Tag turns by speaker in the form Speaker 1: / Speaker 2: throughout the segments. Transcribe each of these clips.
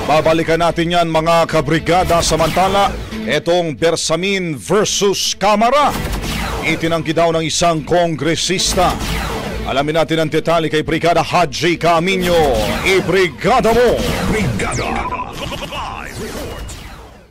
Speaker 1: Babalikan natin yan mga kabrigada. Samantala, etong Bersamin versus Kamara, itinanggi daw ng isang kongresista. Alamin natin ang detalye kay Brigada Haji Camino. Ibrigada mo! Brigada!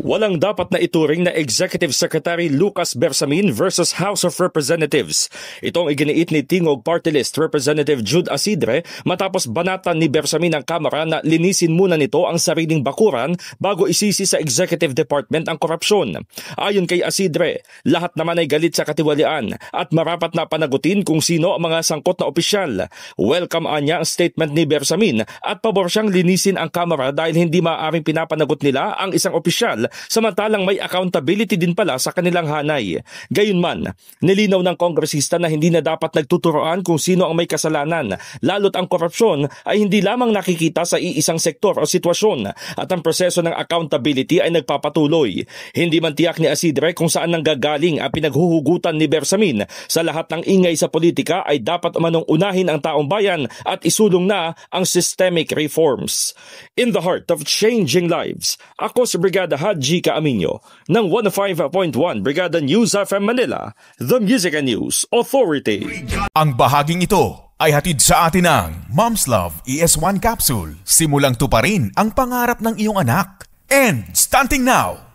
Speaker 2: Walang dapat na ituring na Executive Secretary Lucas Bersamin versus House of Representatives. Itong iginiit ni Tingog Party List Representative Jude Asidre matapos banatan ni Bersamin ng Kamara na linisin muna nito ang sariling bakuran bago isisi sa Executive Department ang korupsyon. Ayon kay Asidre, lahat naman ay galit sa katiwalian at marapat na panagutin kung sino ang mga sangkot na opisyal. Welcome anya ang statement ni Bersamin at pabor siyang linisin ang Kamara dahil hindi maaaring pinapanagot nila ang isang opisyal samantalang may accountability din pala sa kanilang hanay. Gayunman, nilinaw ng kongresista na hindi na dapat nagtuturoan kung sino ang may kasalanan, lalo't ang korupsyon ay hindi lamang nakikita sa iisang sektor o sitwasyon at ang proseso ng accountability ay nagpapatuloy. Hindi man tiyak ni Asidre kung saan nanggagaling ang pinaghuhugutan ni Bersamin. Sa lahat ng ingay sa politika ay dapat umanong unahin ang taong bayan at isulong na ang systemic reforms. In the heart of changing lives, ako si Brigada Haji Camino ng 105.1 Brigada News FM Manila, The Music and News Authority.
Speaker 3: Ang bahaging ito ay hatid sa atin ng Mom's Love ES1 Capsule. Simulang tuparin ang pangarap ng iyong anak. And starting now,